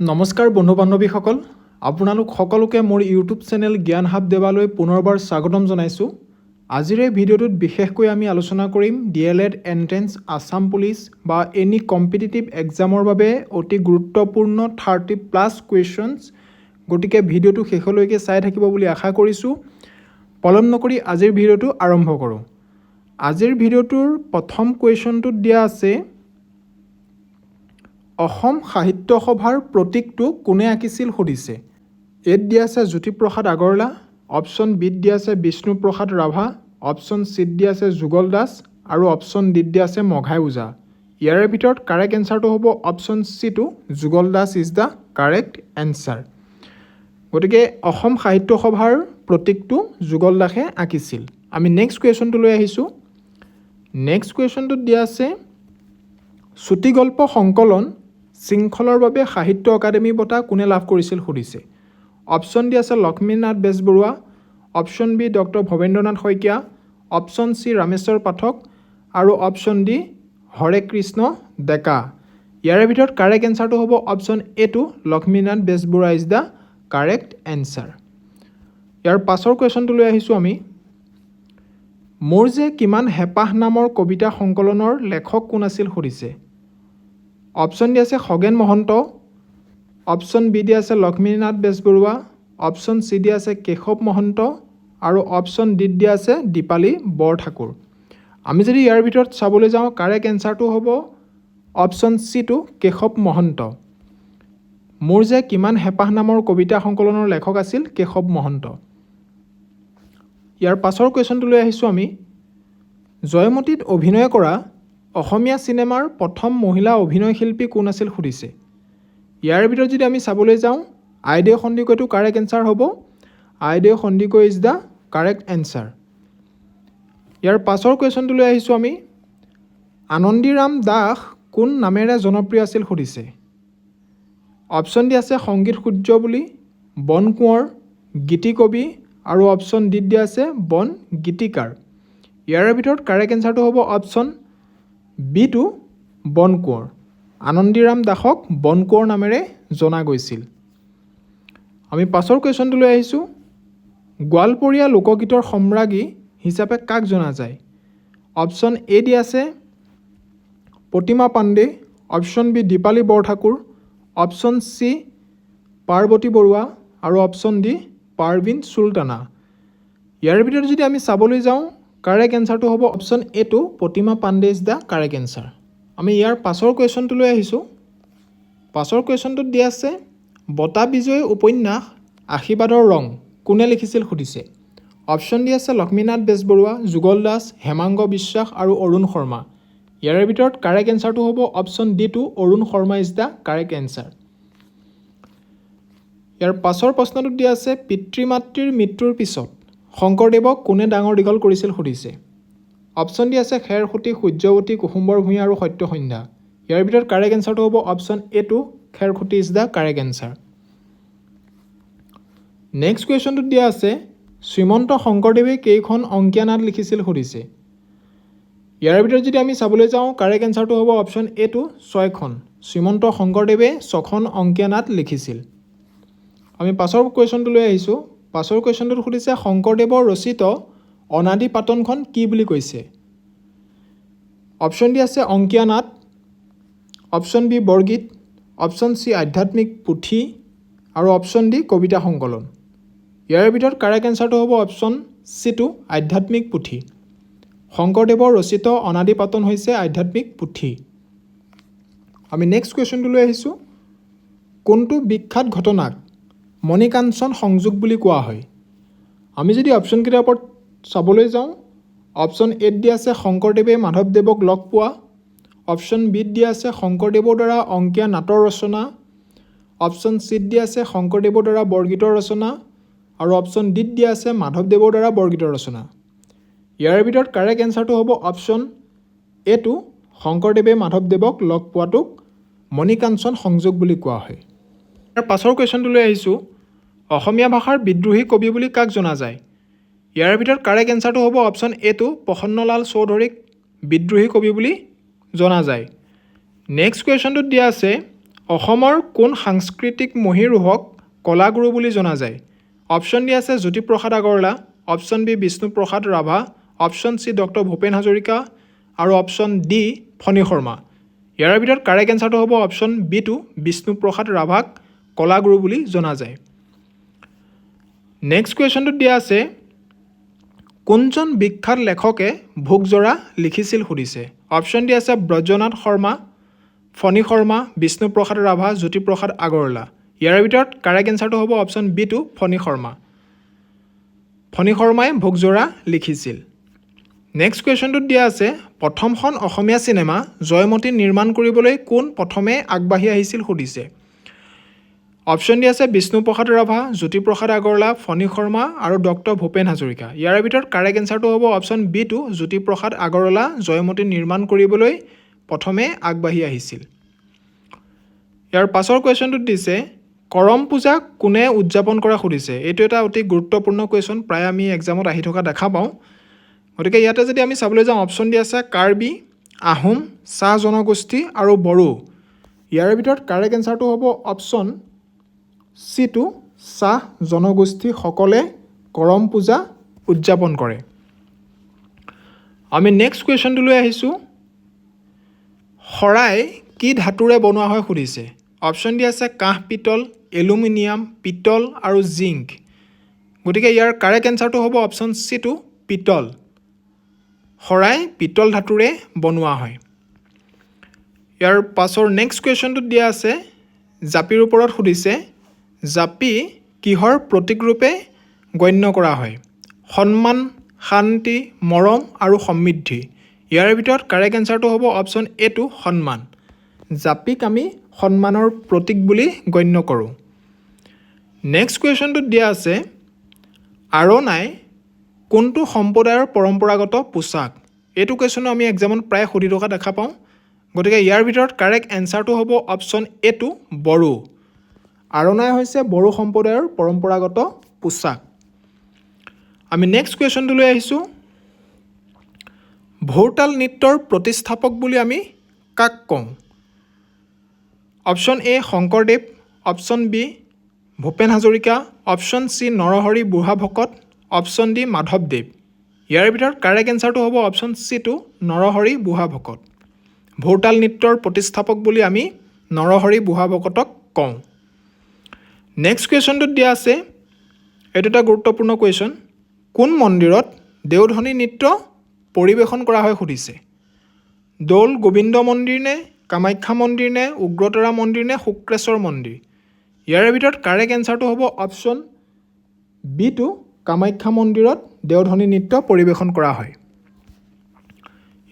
নমস্কাৰ বন্ধু বান্ধৱীসকল, আপোনালোক সকলোকে মোৰ ইউটিউব চেনেল জ্ঞান হাব দেৱালৈ পুনৰবাৰ স্বাগতম জনাইছোঁ। আজিৰ এই ভিডিঅ'টোত বিশেষকৈ আমি আলোচনা কৰিম DLED এণ্ট্ৰেন্স আছাম পুলিচ বা এনি কম্পিটিটিভ এক্সামৰ বাবে অতি গুৰুত্বপূৰ্ণ 30+ কুৱেশ্যনছ। গতিকে ভিডিঅ'টো শেষলৈকে চাই থাকিব বুলি আশা কৰিছোঁ। পলম নকৰি আজিৰ ভিডিঅ'টো আৰম্ভ কৰোঁ। আজিৰ ভিডিঅ'টোৰ প্ৰথম কুৱেশ্যনটোত দিয়া আছে, অসম সাহিত্য সভাৰ প্ৰতীকটো কোনে আঁকিছিল সুধিছে। এত দিয়া আছে জ্যোতিপ্ৰসাদ আগৰৱালা, অপশ্যন বিত দিয়া আছে বিষ্ণুপ্ৰসাদ ৰাভা, অপশ্যন চিত দিয়া আছে যুগল দাস আৰু অপশ্যন ডিত দিয়া আছে মঘাই ওজা। ইয়াৰে ভিতৰত কাৰেক্ট এনচাৰটো হ'ব অপশ্যন চিটো, Jugal Das is the correct answer. গতিকে অসম সাহিত্য সভাৰ প্ৰতীকটো যুগল দাসে আঁকিছিল। আমি নেক্সট কুৱেশ্যনটোলৈ আহিছোঁ। নেক্সট কুৱেশ্যনটোত দিয়া আছে, চুটিগল্প সংকলন শৃংখলৰ বাবে সাহিত্য একাডেমী বঁটা কোনে লাভ কৰিছিল সুধিছে। অপশ্যন ডি আছে Lakshminath Bezbaruah, option B doctor Bhabendranath Saikia, option C Rameswar Pathak আৰু অপশ্যন ডি হৰে কৃষ্ণ ডেকা। ইয়াৰে ভিতৰত কাৰেক্ট এনচাৰটো হ'ব অপশ্যন এটো, Lakshminath Bezbaruah is the correct answer. ইয়াৰ পাছৰ কুৱেশ্যনটোলৈ আহিছোঁ আমি। মোৰ যে কিমান হেঁপাহ নামৰ কবিতা সংকলনৰ লেখক কোন আছিল সুধিছে। অপশ্যন ডি আছে খগেন মহন্ত, অপশ্যন বি দিয়া আছে লক্ষ্মীনাথ বেজবৰুৱা, অপশ্যন চি দিয়া আছে কেশৱ মহন্ত আৰু অপশ্যন ডিত দিয়া আছে দীপালী বৰঠাকুৰ। আমি যদি ইয়াৰ ভিতৰত চাবলৈ যাওঁ, কাৰেক্ট এনচাৰটো হ'ব অপশ্যন চিটো, কেশৱ মহন্ত। মোৰ যে কিমান হেঁপাহ নামৰ কবিতা সংকলনৰ লেখক আছিল কেশৱ মহন্ত। ইয়াৰ পাছৰ কুৱেশ্যনটোলৈ আহিছোঁ আমি। জয়মতীত অভিনয় কৰা অসমীয়া চিনেমাৰ প্ৰথম মহিলা অভিনয় শিল্পী কোন আছিল সুধিছে। ইয়াৰ ভিতৰত যদি আমি চাবলৈ যাওঁ, আইদেউ সন্দিকৈটো কাৰেক্ট এনচাৰ হ'ব। Aideu Sandikai is the correct answer. ইয়াৰ পাছৰ কুৱেশ্যনটোলৈ আহিছোঁ আমি। আনন্দীৰাম দাস কোন নামেৰে জনপ্ৰিয় আছিল সুধিছে। অপশ্যন ডি আছে সংগীত সূৰ্য বুলি, বন কোঁৱৰ, গীতিকবি আৰু অপশ্যন ডিত দিয়া আছে বন গীতিকাৰ। ইয়াৰে ভিতৰত কাৰেক্ট এনচাৰটো হ'ব অপশ্যন বিটো, বন কোঁৱৰ। আনন্দীৰাম দাসক বন কোঁৱৰ নামেৰে জনা গৈছিল। আমি পাছৰ কুৱেশ্যনটোলৈ আহিছোঁ। গোৱালপৰীয়া লোকগীতৰ সম্ৰাজ্ঞী হিচাপে কাক জনা যায়। অপশ্যন এ দিয়া আছে Pratima Pandey, option B Dipali Borthakur, option C Parvati Barua আৰু অপশ্যন ডি পাৰভিন চুলতানা। ইয়াৰ ভিতৰত যদি আমি চাবলৈ যাওঁ, কাৰেক্ট এনচাৰটো হ'ব অপশ্যন এটো, Pratima Pandey is the correct answer. আমি ইয়াৰ পাছৰ কুৱেশ্যনটোলৈ আহিছোঁ। পাছৰ কুৱেশ্যনটোত দিয়া আছে, বঁটা বিজয়ী উপন্যাস আশীৰ্বাদৰ ৰং কোনে লিখিছিল সুধিছে। অপশ্যন ডি আছে লক্ষ্মীনাথ বেজবৰুৱা, যুগল দাস, হেমাংগ বিশ্বাস আৰু অৰুণ শৰ্মা। ইয়াৰে ভিতৰত কাৰেক্ট এনচাৰটো হ'ব অপশ্যন ডিটো, Arun Sharma is the correct answer. ইয়াৰ পাছৰ প্ৰশ্নটোত দিয়া আছে, পিতৃ মাতৃৰ মৃত্যুৰ পিছত শংকৰদেৱক কোনে ডাঙৰ দীঘল কৰিছিল সুধিছে। অপশ্যন ডি আছে খেৰসুঁতি, সূৰ্যৱতী, কুসুম্বৰ ভূঞা আৰু সত্যসন্ধ্যা। ইয়াৰ ভিতৰত কাৰেক্ট এনচাৰটো হ'ব অপশ্যন এটো, Khersuti is the correct answer. Next কুৱেশ্যনটোত দিয়া আছে, শ্ৰীমন্ত শংকৰদেৱে কেইখন অংকীয়া নাট লিখিছিল সুধিছে। ইয়াৰ ভিতৰত যদি আমি চাবলৈ যাওঁ, কাৰেক্ট এনচাৰটো হ'ব অপশ্যন এটো, 6খন। শ্ৰীমন্ত শংকৰদেৱে 6খন অংকীয়া নাট লিখিছিল। আমি পাছৰ কুৱেশ্যনটোলৈ আহিছোঁ। পাছৰ কুৱেশ্যনটোত সুধিছে, শংকৰদেৱৰ ৰচিত অনাদি পাতনখন কি বুলি কৈছে। অপশ্যন ডি আছে অংকীয়া নাট, অপশ্যন বি বৰগীত, অপশ্যন চি আধ্যাত্মিক পুথি আৰু অপশ্যন ডি কবিতা সংকলন। ইয়াৰ ভিতৰত কাৰেক্ট এনচাৰটো হ'ব অপশ্যন চিটো, আধ্যাত্মিক পুথি। শংকৰদেৱৰ ৰচিত অনাদি পাতন হৈছে আধ্যাত্মিক পুথি। আমি নেক্সট কুৱেশ্যনটোলৈ আহিছোঁ। কোনটো বিখ্যাত ঘটনাক মণিকাঞ্চন সংযোগ বুলি কোৱা হয়। আমি যদি অপশ্যনকেইটাৰ ওপৰত চাবলৈ যাওঁ, অপশ্যন এত দিয়া আছে শংকৰদেৱে মাধৱদেৱক লগ পোৱা, অপশ্যন বিত দিয়া আছে শংকৰদেৱৰ দ্বাৰা অংকীয়া নাটৰ ৰচনা, অপশ্যন চিত দিয়া আছে শংকৰদেৱৰ দ্বাৰা বৰগীতৰ ৰচনা আৰু অপশ্যন ডিত দিয়া আছে মাধৱদেৱৰ দ্বাৰা বৰগীতৰ ৰচনা। ইয়াৰ ভিতৰত কাৰেক্ট এনচাৰটো হ'ব অপশ্যন এটো, শংকৰদেৱে মাধৱদেৱক লগ পোৱাটোক মণিকাঞ্চন সংযোগ বুলি কোৱা হয়। ইয়াৰ পাছৰ কুৱেশ্যনটোলৈ আহিছোঁ। অসমীয়া ভাষাৰ বিদ্ৰোহী কবি বুলি কাক জনা যায়। ইয়াৰ ভিতৰত কাৰেক্ট এনচাৰটো হ'ব অপশ্যন এটো, প্ৰসন্নলাল চৌধুৰীক বিদ্ৰোহী কবি বুলি জনা যায়। নেক্সট কুৱেশ্যনটোত দিয়া আছে, অসমৰ কোন সাংস্কৃতিক মহীৰূহক কলাগুৰু বুলি জনা যায়? অপশ্যন ডি আছে Jyotiprasad Agarwala, option B Bishnuprasad Rabha, option C doctor Bhupen Hazarika আৰু অপশ্যন ডি ফণী শৰ্মা। ইয়াৰ ভিতৰত কাৰেক্ট এনচাৰটো হ'ব অপশ্যন বি টু, বিষ্ণুপ্ৰসাদ ৰাভাক কলাগুৰু বুলি জনা যায়। নেক্সট কুৱেশ্যনটোত দিয়া আছে কোনজন বিখ্যাত লেখকে ভোগজৰা লিখিছিল সুধিছে। অপশ্যন ডি আছে ব্ৰজনাথ শৰ্মা, ফণী শৰ্মা, বিষ্ণুপ্ৰসাদ ৰাভা, জ্যোতিপ্ৰসাদ আগৰৱালা। ইয়াৰ ভিতৰত কাৰেক্ট এনচাৰটো হ'ব অপশ্যন বি টু, ফণী শৰ্মা। ফণী শৰ্মাই ভোগজৰা লিখিছিল। নেক্সট কুৱেশ্যনটোত দিয়া আছে প্ৰথমখন অসমীয়া চিনেমা জয়মতী নিৰ্মাণ কৰিবলৈ কোন প্ৰথমে আগবাঢ়ি আহিছিল সুধিছে। অপশ্যন ডি আছে বিষ্ণুপ্ৰসাদ ৰাভা, জ্যোতিপ্ৰসাদ আগৰৱালা, ফণী শৰ্মা আৰু ডক্টৰ ভূপেন হাজৰিকা। ইয়াৰ ভিতৰত কাৰেক্ট এনচাৰটো হ'ব option B two, Jyotiprasad Agarwala Joymoti নিৰ্মাণ কৰিবলৈ প্ৰথমে আগবাঢ়ি আহিছিল। ইয়াৰ পাছৰ কুৱেশ্যনটোত দিছে কৰম পূজা কোনে উদযাপন কৰা সুধিছে। এইটো এটা অতি গুৰুত্বপূৰ্ণ কুৱেশ্যন, প্ৰায় আমি এক্সামত আহি থকা দেখা পাওঁ। গতিকে ইয়াতে যদি আমি চাবলৈ যাওঁ অপশ্যন দি আছে কাৰ্বি, আহোম, চাহ জনগোষ্ঠী আৰু বড়ো। ইয়াৰ ভিতৰত কাৰেক্ট এনচাৰটো হ'ব অপশ্যন চি টু, চাহ জনগোষ্ঠীসকলে কৰম পূজা উদযাপন কৰে। আমি নেক্সট কুৱেশ্যনটোলৈ আহিছোঁ। শৰাই কি ধাতুৰে বনোৱা হয় সুধিছে। অপশ্যন দি আছে কাঁহ পিতল, এলুমিনিয়াম, পিতল আৰু জিংক। গতিকে ইয়াৰ কাৰেক্ট এনচাৰটো হ'ব অপশ্যন চি টু, পিতল। শৰাই পিতল ধাতুৰে বনোৱা হয়। ইয়াৰ পাছৰ নেক্সট কুৱেশ্যনটোত দিয়া আছে জাপিৰ ওপৰত সুধিছে জাপি কিহৰ প্ৰতীক ৰূপে গণ্য কৰা হয়। সন্মান, শান্তি, মৰম আৰু সমৃদ্ধি। ইয়াৰ ভিতৰত কাৰেক্ট এনচাৰটো হ'ব অপশ্যন এ টু, সন্মান। জাপিক আমি সন্মানৰ প্ৰতীক বুলি গণ্য কৰোঁ। নেক্সট কুৱেশ্যনটোত দিয়া আছে আৰণাই কোনটো সম্প্ৰদায়ৰ পৰম্পৰাগত পোচাক। এইটো কুৱেশ্যনো আমি এক্সামত প্ৰায় সুধি থকা দেখা পাওঁ। গতিকে ইয়াৰ ভিতৰত কাৰেক্ট এনচাৰটো হ'ব অপশ্যন এ টু, বড়ো। আৰণাই হৈছে বড়ো সম্প্ৰদায়ৰ পৰম্পৰাগত পোচাক। আমি নেক্সট কুৱেশ্যনটোলৈ আহিছোঁ। ভোৰতাল নৃত্যৰ প্ৰতিষ্ঠাপক বুলি আমি কাক কওঁ। Option A Shankardev, option B Bhupen Hazarika, option C Narahari Burhabhakat, option D মাধৱদেৱ। ইয়াৰ ভিতৰত কাৰেক্ট এনচাৰটো হ'ব অপশ্যন চি টু, নৰহৰি বুঢ়াভকত। ভোৰতাল নৃত্যৰ প্ৰতিষ্ঠাপক বুলি আমি নৰহৰি বুঢ়াভকতক কওঁ। নেক্সট কুৱেশ্যনটোত দিয়া আছে এইটো এটা গুৰুত্বপূৰ্ণ কুৱেশ্যন। কোন মন্দিৰত দেওধনী নৃত্য পৰিৱেশন কৰা হয় সুধিছে। দৌল গোবিন্দ মন্দিৰ নে, কামাখ্যা মন্দিৰ নে, উগ্ৰতাৰা মন্দিৰ নে, শুক্ৰেশ্বৰ মন্দিৰ। ইয়াৰ ভিতৰত কাৰেক্ট এনচাৰটো হ'ব অপশ্যন বি টু, কামাখ্যা মন্দিৰত দেওধনী নৃত্য পৰিৱেশন কৰা হয়।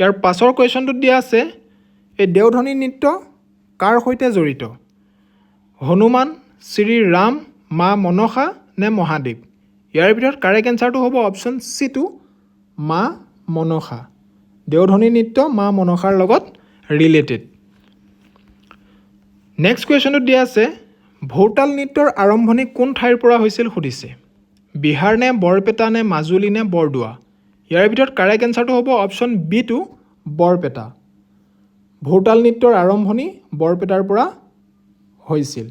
ইয়াৰ পাছৰ কুৱেশ্যনটোত দিয়া আছে এই দেওধনী নৃত্য কাৰ সৈতে জড়িত। হনুমান, শ্ৰী ৰাম, মা মনসা নে মহাদেৱ। ইয়াৰ ভিতৰত কাৰেক্ট এনচাৰটো হ'ব অপশ্যন চি টু, মা মনসা। দেওধনী নৃত্য মা মনসাৰ লগত ৰিলেটেড। নেক্সট কুৱেশ্যনটোত দিয়া আছে ভোৰতাল নৃত্যৰ আৰম্ভণি কোন ঠাইৰ পৰা হৈছিল সুধিছে। বিহাৰ নে, বৰপেটা নে, মাজুলী নে, বৰদোৱা। ইয়াৰ ভিতৰত কাৰেক্ট এনচাৰটো হ'ব অপশ্যন বি টু, বৰপেটা। ভোৰতাল নৃত্যৰ আৰম্ভণি বৰপেটাৰ পৰা হৈছিল।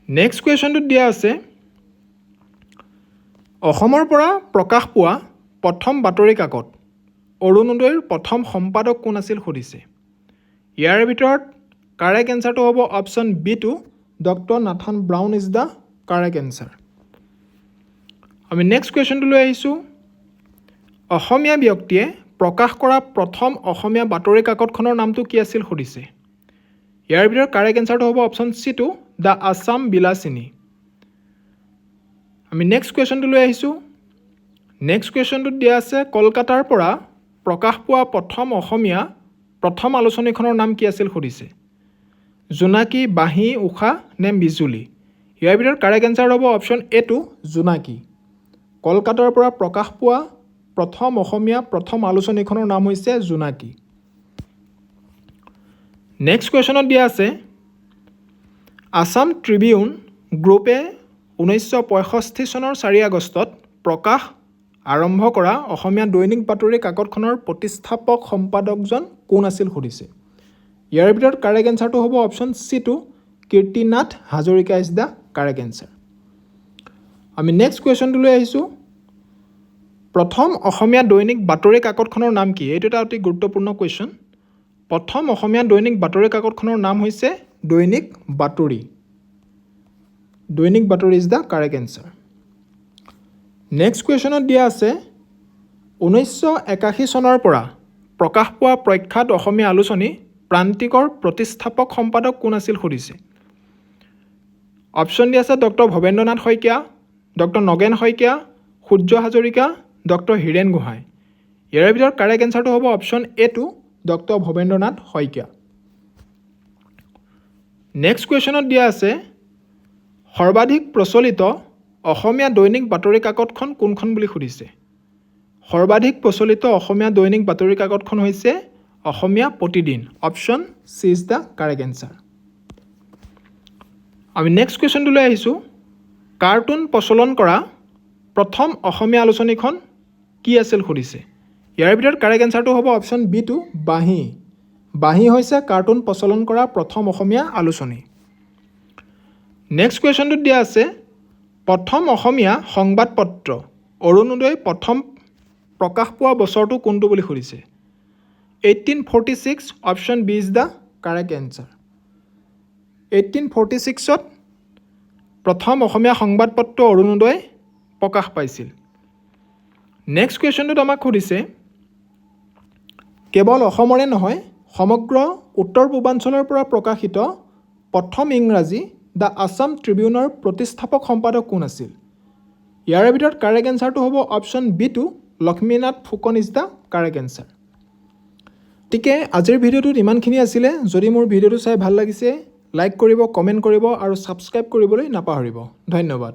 নেক্সট কুৱেশ্যনটোত দিয়া আছে অসমৰ পৰা প্ৰকাশ পোৱা প্ৰথম বাতৰি কাকত অৰুণোদয়ৰ প্ৰথম সম্পাদক কোন আছিল সুধিছে। ইয়াৰ ভিতৰত কাৰেক্ট এনচাৰটো হ'ব option B two, doctor Nathan Brown is the correct answer. আমি নেক্সট কুৱেশ্যনটোলৈ আহিছোঁ। অসমীয়া ব্যক্তিয়ে প্ৰকাশ কৰা প্ৰথম অসমীয়া বাতৰি কাকতখনৰ নামটো কি আছিল সুধিছে। ইয়াৰ ভিতৰত কাৰেক্ট এনচাৰটো হ'ব অপশ্যন চি টু, দ্য আছাম বিলাসিনী। আমি নেক্সট কুৱেশ্যনটোলৈ আহিছোঁ। নেক্সট কুৱেশ্যনটোত দিয়া আছে কলকাতাৰ পৰা প্ৰকাশ পোৱা প্ৰথম অসমীয়া প্ৰথম আলোচনীখনৰ নাম কি আছিল সুধিছে। জোনাকী, বাঁহী, উষা নে বিজুলী। ইয়াৰ ভিতৰত কাৰেক্ট এনচাৰ হ'ব অপশ্যন এ টু, জোনাকী। কলকাতাৰ পৰা প্ৰকাশ পোৱা প্ৰথম অসমীয়া প্ৰথম আলোচনীখনৰ নাম হৈছে জোনাকী। নেক্সট কুৱেশ্যনত দিয়া আছে আছাম ট্ৰিবিউন গ্ৰুপে 1965 চনৰ 4 আগষ্টত প্ৰকাশ আৰম্ভ কৰা অসমীয়া দৈনিক বাতৰি কাকতখনৰ প্ৰতিষ্ঠাপক সম্পাদকজন কোন আছিল সুধিছে। ইয়াৰ ভিতৰত কাৰেক্ট এনচাৰটো হ'ব option C2 Kirtinath Hazarika is the correct answer. আমি নেক্সট কুৱেশ্যনটোলৈ আহিছোঁ। প্ৰথম অসমীয়া দৈনিক বাতৰি কাকতখনৰ নাম কি? এইটো এটা অতি গুৰুত্বপূৰ্ণ কুৱেশ্যন। প্ৰথম অসমীয়া দৈনিক বাতৰি কাকতখনৰ নাম হৈছে দৈনিক Batori. Dainik Batori is the correct answer. Next কুৱেশ্যনত দিয়া আছে 1981 চনৰ পৰা প্ৰকাশ পোৱা প্ৰখ্যাত অসমীয়া আলোচনী প্ৰান্তিকৰ প্ৰতিষ্ঠাপক সম্পাদক কোন আছিল সুধিছে। অপশ্যন দিয়া আছে doctor Bhabendranath Saikia, doctor Nagen Saikia, Surya Hazarika, doctor Hiren Gohain. ইয়াৰ ভিতৰত কাৰেক্ট এনচাৰটো হ'ব option A2 doctor Bhabendranath Saikia. Next কুৱেশ্যনত দিয়া আছে সৰ্বাধিক প্ৰচলিত অসমীয়া দৈনিক বাতৰি কাকতখন কোনখন বুলি সুধিছে। সৰ্বাধিক প্ৰচলিত অসমীয়া দৈনিক বাতৰি কাকতখন হৈছে Asomiya Pratidin. Option C is the correct answer. আমি নেক্সট কুৱেশ্যনটোলৈ আহিছোঁ। কাৰ্টুন প্ৰচলন কৰা প্ৰথম অসমীয়া আলোচনীখন কি আছিল সুধিছে। ইয়াৰ ভিতৰত কাৰেক্ট এনচাৰটো হ'ব অপশ্যন B2 বাঁহী। বাঁহী হৈছে কাৰ্টুন প্ৰচলন কৰা প্ৰথম অসমীয়া আলোচনী। নেক্সট কুৱেশ্যনটোত দিয়া আছে প্ৰথম অসমীয়া সংবাদপত্ৰ অৰুণোদয় প্ৰথম প্ৰকাশ পোৱা বছৰটো কোনটো বুলি সুধিছে। 1846 option B is the correct answer. 1846ত প্ৰথম অসমীয়া সংবাদপত্ৰ অৰুণোদয় প্ৰকাশ পাইছিল। নেক্সট কুৱেশ্যনটোত আমাক সুধিছে কেৱল অসমৰে নহয় সমগ্ৰ উত্তৰ পূৰ্বাঞ্চলৰ পৰা প্ৰকাশিত প্ৰথম ইংৰাজী দ্য আছাম ট্ৰিবিউনৰ প্ৰতিষ্ঠাপক সম্পাদক কোন আছিল। ইয়াৰ ভিতৰত কাৰেক্ট এনচাৰটো হ'ব option B2 Lakshminath Phukan is the correct answer. গতিকে আজিৰ ভিডিঅ'টোত ইমানখিনি আছিলে। যদি মোৰ ভিডিঅ'টো চাই ভাল লাগিছে লাইক কৰিব, কমেণ্ট কৰিব আৰু ছাবস্ক্ৰাইব কৰিবলৈ নাপাহৰিব। ধন্যবাদ।